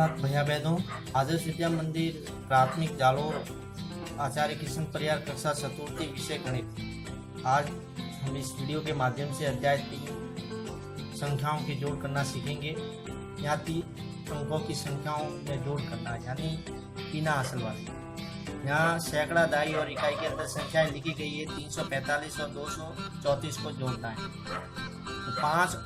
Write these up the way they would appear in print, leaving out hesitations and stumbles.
नमस्कार भैया बहनों। आदर्श विद्या मंदिर प्राथमिक जालोर आचार्य कृष्ण परियार कक्षा चतुर्थी विषय गणित। आज हम इस वीडियो के माध्यम से अध्याय 3 संख्याओं की जोड़ करना सीखेंगे। यहाँ 3 अंकों की संख्याओं में जोड़ करना यानी बिना असल वाली। यहाँ सैकड़ा, दहाई और इकाई के अंदर संख्याएं लिखी गई है। 345 और 234 को जोड़ना है। तो 5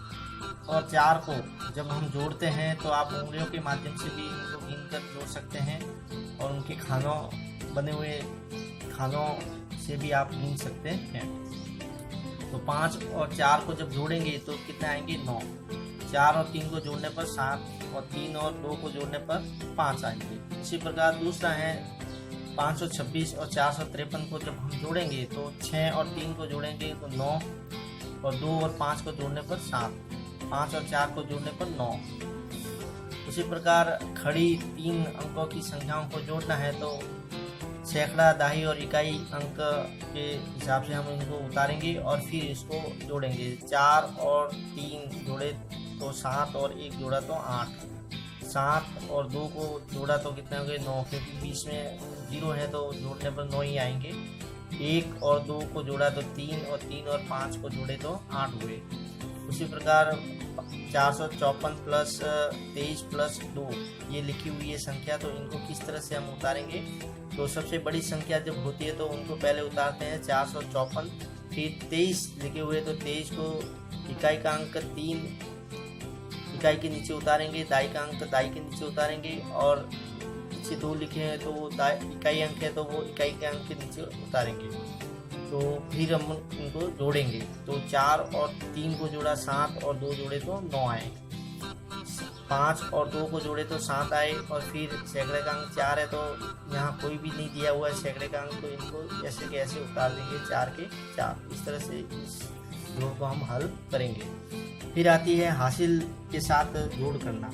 और 4 को जब हम जोड़ते हैं तो आप उंगलियों के माध्यम से भी इनको गिनकर जोड़ सकते हैं और उनके खानों बने हुए खानों से भी आप गिन सकते हैं। तो 5 और 4 को जब जोड़ेंगे तो कितने आएंगे? 9। 4 और 3 को जोड़ने पर 7 और 3 और 2 को जोड़ने पर 5 आएंगे। इसी प्रकार दूसरा है 526 और 453 को जब हम जोड़ेंगे तो 6 और 3 को जोड़ेंगे तो 9 और 2 और 5 को जोड़ने पर 7। 5 और 4 को जोड़ने पर 9। उसी प्रकार खड़ी 3 अंकों की संख्याओं को जोड़ना है तो सैकड़ा, दहाई और इकाई अंक के हिसाब से हम इनको उतारेंगे और फिर इसको जोड़ेंगे। 4 और 3 जोड़े तो 7 और 1 जोड़ा तो 8। 7 और 2 को जोड़ा तो कितने हो गए? 9, क्योंकि बीच में 0 है तो जोड़ने पर 9 ही आएंगे। 1 और 2 को जोड़ा तो 3 और 3 और 5 को जोड़े तो 8 हुए। उसी प्रकार 454 प्लस 23 प्लस 2 ये लिखी हुई है संख्या, तो इनको किस तरह से हम उतारेंगे? तो सबसे बड़ी संख्या जब होती है तो उनको पहले उतारते हैं 454, फिर 23 लिखे हुए तो 23 को इकाई का अंक 3 इकाई के नीचे उतारेंगे, दाई का अंक दाई के नीचे उतारेंगे और पीछे 2 लिखे हैं तो वो इकाई अंक है तो वो इकाई के अंक के नीचे उतारेंगे। तो फिर हम इनको जोड़ेंगे तो 4 और 3 को जोड़ा 7 और 2 जोड़े तो 9 आए। 5 और 2 को जोड़े तो 7 आए और फिर सैकड़े का अंक 4 है तो यहाँ कोई भी नहीं दिया हुआ है सैकड़े का अंक, तो इनको ऐसे के ऐसे उतार देंगे 4 के 4। इस तरह से इस जोड़ को हम हल करेंगे। फिर आती है हासिल के साथ जोड़ करना।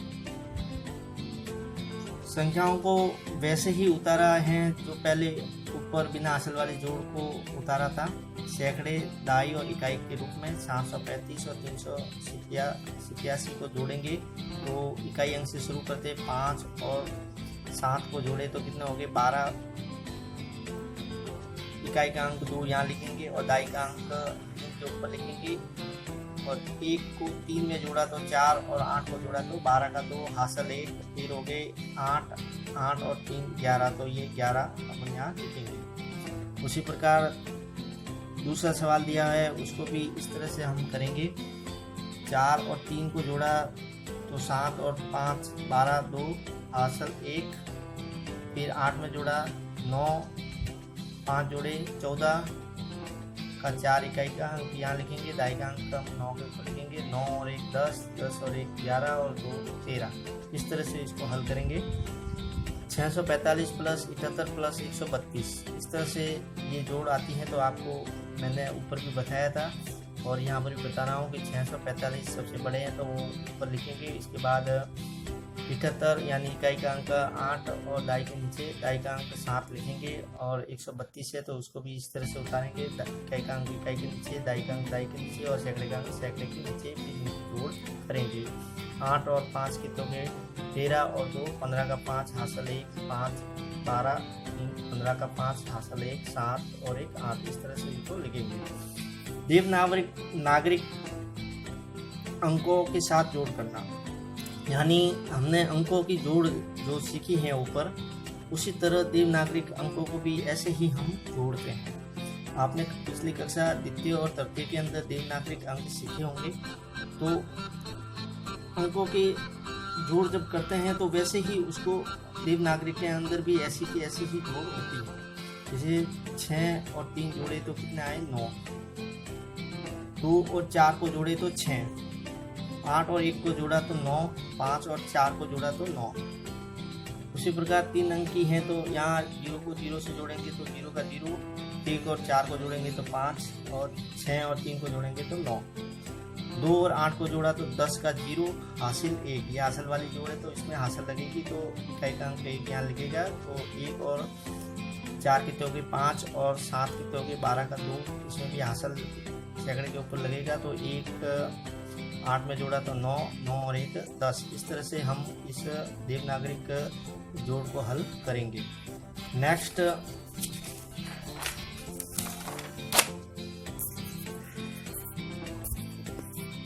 संख्याओं को वैसे ही उतारा है जो पहले ऊपर बिना असल वाले जोड़ को उतारा था। सैकड़े, दहाई और इकाई के रूप में 735 और 387 को जोड़ेंगे तो इकाई अंक से शुरू करते 5 और 7 को जोड़े तो कितने हो गए? 12। इकाई का अंक 2 यहाँ लिखेंगे और दहाई का अंक के ऊपर लिखेंगे और 1 को 3 में जोड़ा तो 4 और 8 को जोड़ा तो 12 का 2 हासिल 1, फिर हो गए 8 और 3 11, तो ये 11 अपन यहाँ लिखेंगे। उसी प्रकार दूसरा सवाल दिया है उसको भी इस तरह से हम करेंगे। 4 और 3 को जोड़ा तो 7 और 5 12, 2 हासिल 1, फिर 8 में जोड़ा 9, 5 जोड़े 14 का 4 इकाई का अंक यहाँ लिखेंगे, दाई का अंक हम 9 के ऊपर लिखेंगे। 9 और 1 10, 10 और 1 11 और 2 13। इस तरह से इसको हल करेंगे। 645 प्लस 78 प्लस 132 इस तरह से ये जोड़ आती है। तो आपको मैंने ऊपर भी बताया था और यहाँ पर भी बता रहा हूँ कि 645 सबसे बड़े हैं तो वो ऊपर लिखेंगे। इसके बाद 78 यानी इकाई का अंक 8 और दाई के नीचे दाई का अंक 7 लिखेंगे और 132 है तो उसको भी इस तरह से उतारेंगे। इकाई का अंक इकाई के नीचे, दाई का अंक दाई के नीचे और सैकड़े का अंक सैकड़े के नीचे, फिर जोड़ करेंगे। 8 और 5 कितने हो गए? 13 और 2 15 का 5 हासिल 1, 5 12, 3 15 का 5 हासिल 1, 7 और 1 8। इस तरह से इसको लिखेंगे। देवनागरिक अंकों के साथ जोड़ करना यानी हमने अंकों की जोड़ जो सीखी है ऊपर, उसी तरह देवनागरिक अंकों को भी ऐसे ही हम जोड़ते हैं। आपने पिछली कक्षा द्वितीय और तृतीय के अंदर देवनागरिक अंक सीखे होंगे। तो अंकों के जोड़ जब करते हैं तो वैसे ही उसको देवनागरिक के अंदर भी ऐसी की ऐसी ही जोड़ होती है। जैसे 6 और 3 जोड़े तो कितने आए? 9। 2 और 4 को जोड़े तो 6। 8 और 1 को जोड़ा तो 9। 5 और 4 को जोड़ा तो 9। उसी प्रकार 3 अंक की है तो यहाँ 0 को 0 से जोड़ेंगे तो 0 का 0। 1 और 4 को जोड़ेंगे तो 5 और 6 और 3 को जोड़ेंगे तो 9। 2 और 8 को जोड़ा तो 10 का 0 हासिल 1। ये हासिल वाली जोड़ है तो इसमें हासिल लगेगी तो इकाई का अंक 1 यहाँ लिखेगा। तो 1 और 4 कितने हो गए? 5 और 7 कितने हो गए? 12 का 2। इसमें भी हासिल सैकड़े के ऊपर लगेगा तो 1 8 में जोड़ा तो 9, 9 और 1 10। इस तरह से हम इस देवनागरिक जोड़ को हल करेंगे। नेक्स्ट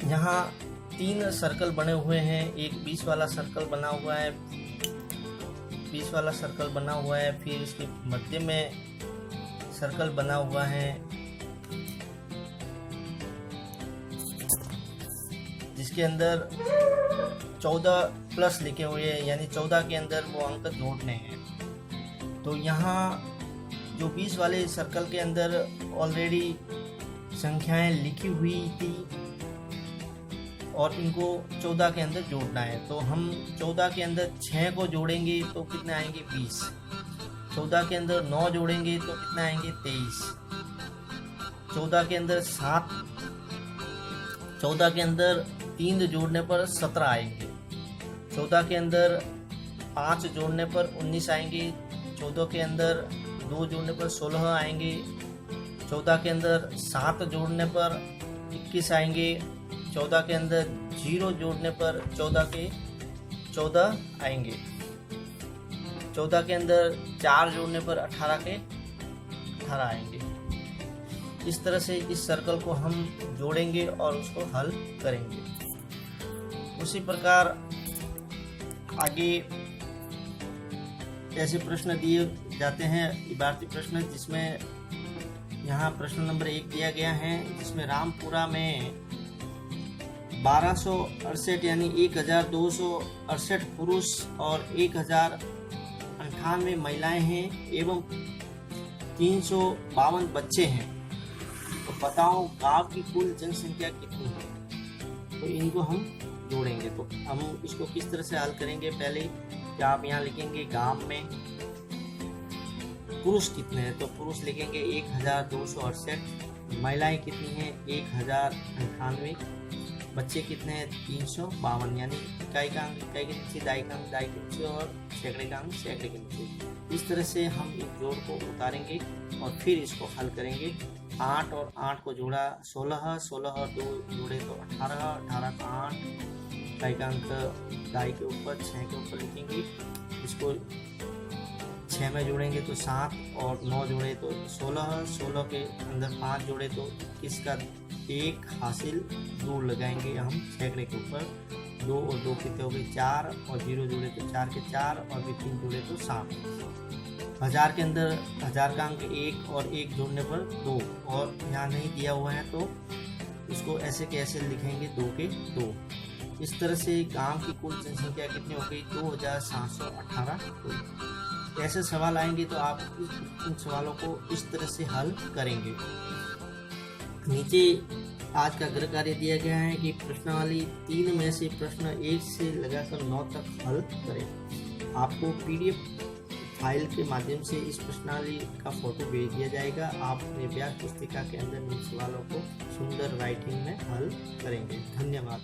यहाँ 3 सर्कल बने हुए हैं। एक 20 वाला सर्कल बना हुआ है, 20 वाला सर्कल बना हुआ है, फिर इसके मध्य में सर्कल बना हुआ है जिसके अंदर 14 प्लस लिखे हुए हैं, यानी 14 के अंदर वो अंक जोड़ने हैं। तो यहाँ जो 20 वाले सर्कल के अंदर ऑलरेडी संख्याएं लिखी हुई थी और इनको 14 के अंदर जोड़ना है। तो हम 14 के अंदर 6 को जोड़ेंगे तो कितने आएंगे 20। 14 के अंदर 9 जोड़ेंगे तो कितने आएंगे 23। 14 के अंदर 7, 14 के अंदर 3 जोड़ने पर 17 आएंगे। 14 के अंदर 5 जोड़ने पर 19 आएंगे। 14 के अंदर 2 जोड़ने पर 16 आएंगे। 14 के अंदर 7 जोड़ने पर 21 आएंगे। 14 के अंदर 0 जोड़ने पर 14 के 14 आएंगे। 14 के अंदर 4 जोड़ने पर 18 के 18 आएंगे। इस तरह से इस सर्कल को हम जोड़ेंगे और उसको हल करेंगे। उसी प्रकार आगे ऐसे प्रश्न दिए जाते हैं, इबारती प्रश्न, जिसमें यहाँ प्रश्न नंबर 1 दिया गया है जिसमें रामपुरा में 1268 यानी 1268 पुरुष और 1098 महिलाएं हैं एवं 352 बच्चे हैं। तो बताओ गांव की कुल जनसंख्या कितनी है। तो इनको हम जोड़ेंगे। तो हम इसको किस तरह से हल करेंगे, पहले क्या आप यहाँ लिखेंगे गांव में पुरुष कितने हैं। तो पुरुष लिखेंगे 1268, महिलाएं कितनी हैं 1098, बच्चे कितने हैं 352, यानी इकाई का अंक इकाई के नीचे, दाई का अंक दाई के नीचे और सैकड़े का अंक सैकड़े के नीचे। इस तरह से हम इस जोड़ को उतारेंगे और फिर इसको हल करेंगे। 8 और 8 को जोड़ा 16, 16 और 2 जोड़े तो 18, 18 का 8, इकाई का अंक दाई के ऊपर 6 के ऊपर लिखेंगे। इसको 6 में जोड़ेंगे तो 7 और 9 जोड़े तो 16, 16 के अंदर 5 जोड़े तो इसका 1 हासिल, 2 लगाएंगे हम सैकड़े के ऊपर। 2 और 2 कितने हो गए 4 और 0 जोड़े तो 4 के 4 और भी 3 जोड़े तो 7। 1000 के अंदर 1000 का अंक 1 और 1 जोड़ने पर 2, और यहाँ नहीं दिया हुआ है तो इसको ऐसे के ऐसे लिखेंगे 2 के 2। इस तरह से गांव की कुल जनसंख्या कितनी हो गई 2718। ऐसे सवाल आएंगे तो आप इन सवालों को इस तरह से हल करेंगे। नीचे आज का गृह कार्य दिया गया है कि प्रश्नावली 3 में से प्रश्न 1 से लगाकर 9 तक हल करें। आपको PDF फाइल के माध्यम से इस प्रश्नावली का फोटो भेज दिया जाएगा। आप अपने अभ्यास पुस्तिका के अंदर इन सवालों को सुंदर राइटिंग में हल करेंगे। धन्यवाद।